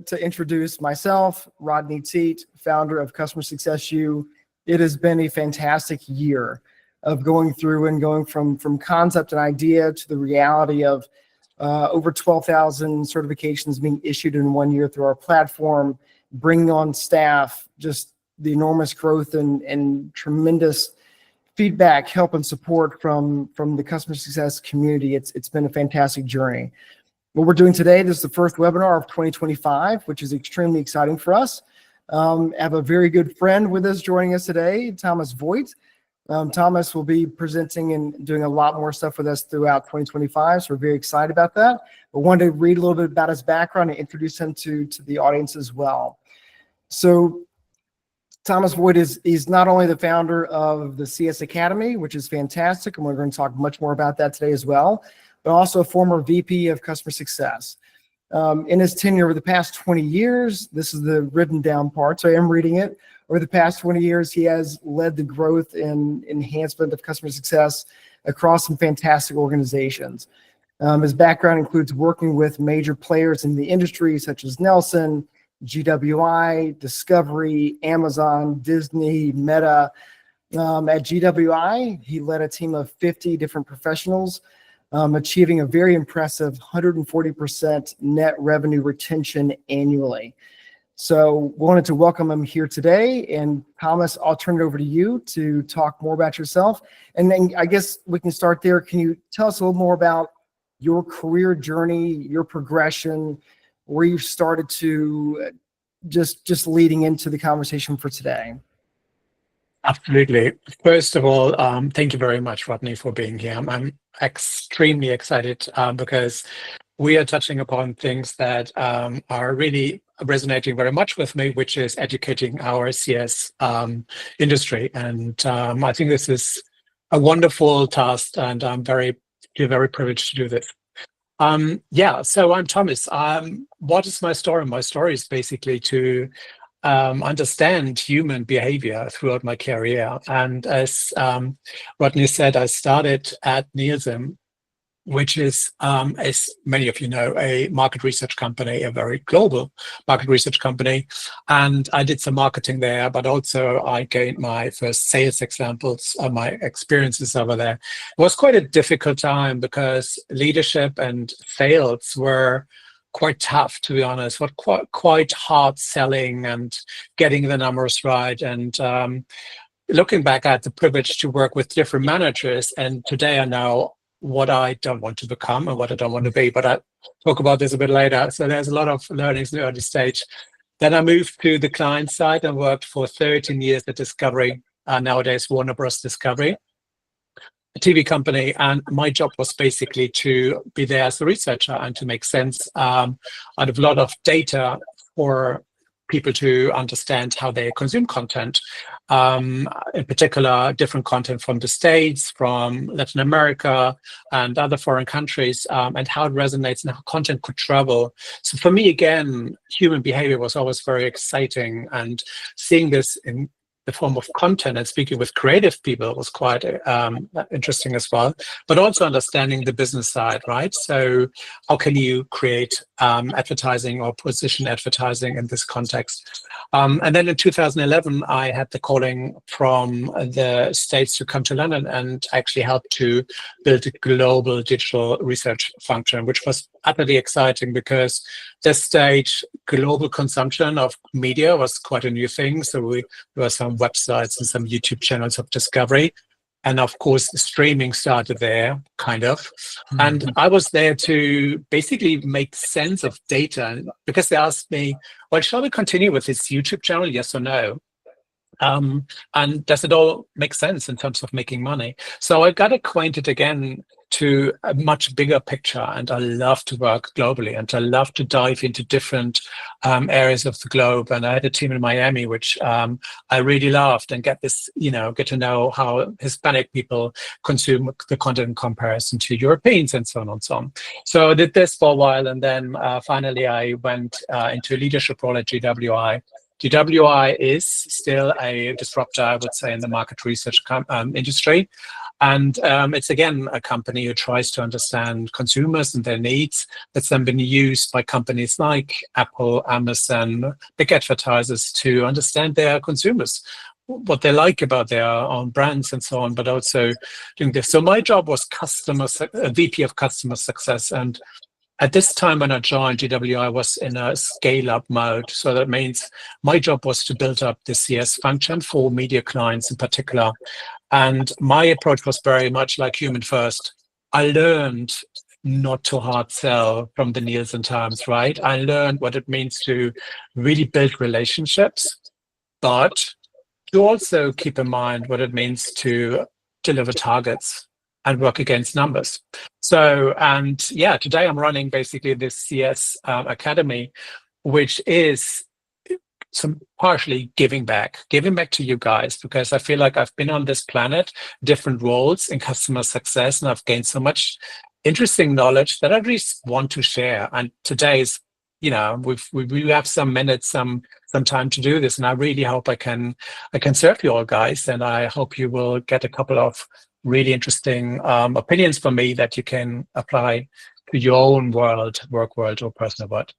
to introduce myself, Rodney Teat, founder of CustomerSuccessU. It has been a fantastic year of going from concept and idea to the reality of over 12,000 certifications being issued in 1 year through our platform, bringing on staff, just the enormous growth and tremendous feedback, help, and support from the customer success community. It's been a fantastic journey. What we're doing today, this is the first webinar of 2025, which is extremely exciting for us. I have a very good friend with us joining us today, Thomas Voigt. Thomas will be presenting and doing a lot more stuff with us throughout 2025, so we're very excited about that. But wanted to read a little bit about his background and introduce him to the audience as well. So Thomas Voigt is not only the founder of the CS Academy, which is fantastic, and we're going to talk much more about that today as well, but also a former VP of customer success. In his tenure over the past 20 years, this is the written down part, so I am reading it. Over the past 20 years, he has led the growth and enhancement of customer success across some fantastic organizations. His background includes working with major players in the industry, such as Nelson, GWI, Discovery, Amazon, Disney, Meta. At GWI, he led a team of 50 different professionals, achieving a very impressive 140% net revenue retention annually. So wanted to welcome him here today. And Thomas, I'll turn it over to you to talk more about yourself. And then I guess we can start there. Can you tell us a little more about your career journey, your progression, where you started to just leading into the conversation for today? Absolutely. First of all, thank you very much, Rodney, for being here. I'm extremely excited because we are touching upon things that are really resonating very much with me, which is educating our CS industry. And I think this is a wonderful task, and I'm very privileged to do this. So I'm Thomas. What is my story? My story is basically to understand human behavior throughout my career. And as Rodney said, I started at Nielsen, which is, as many of you know, a market research company, a very global market research company. And I did some marketing there, but also I gained my first sales examples of my experiences over there. It was quite a difficult time because leadership and sales were quite tough, to be honest, but quite hard selling and getting the numbers right. And looking back, I had the privilege to work with different managers. And today I know what I don't want to become and what I don't want to be, but I'll talk about this a bit later. So there's a lot of learnings in the early stage. Then I moved to the client side and worked for 13 years at Discovery, nowadays Warner Bros. Discovery, a TV company. And my job was basically to be there as a researcher and to make sense out of a lot of data for people to understand how they consume content, in particular, different content from the States, from Latin America, and other foreign countries, and how it resonates and how content could travel. So for me, again, human behavior was always very exciting, and seeing this in the form of content and speaking with creative people was quite interesting as well, but also understanding the business side, right? So how can you create advertising or position advertising in this context? And then in 2011, I had the calling from the States to come to London and actually help to build a global digital research function, which was utterly exciting because this stage, global consumption of media was quite a new thing. So there were some websites and some YouTube channels of Discovery. And of course, streaming started there, kind of. Mm-hmm. And I was there to basically make sense of data because they asked me, well, shall we continue with this YouTube channel? Yes or no? And does it all make sense in terms of making money? So I got acquainted again to a much bigger picture, and I love to work globally, and I love to dive into different areas of the globe. And I had a team in Miami, which I really loved, and get to know how Hispanic people consume the content in comparison to Europeans, and so on and so on. So I did this for a while, and then finally I went into a leadership role at GWI. GWI is still a disruptor, I would say, in the market research industry. And it's, again, a company who tries to understand consumers and their needs. That's then been used by companies like Apple, Amazon, big advertisers to understand their consumers, what they like about their own brands and so on, but also doing this. So my job was VP of Customer Success. And at this time when I joined GWI, I was in a scale-up mode. So that means my job was to build up the CS function for media clients in particular. And my approach was very much like human first. I learned not to hard sell from the Nielsen times, right? I learned what it means to really build relationships, but to also keep in mind what it means to deliver targets and work against numbers. So, and yeah, today I'm running basically this CS Academy, which is some partially giving back to you guys, because I feel like I've been on this planet, different roles in customer success, and I've gained so much interesting knowledge that I just want to share. And today is, we have some minutes, some time to do this, and I really hope I can serve you all guys, and I hope you will get a couple of really interesting opinions from me that you can apply to your own world, work world, or personal world.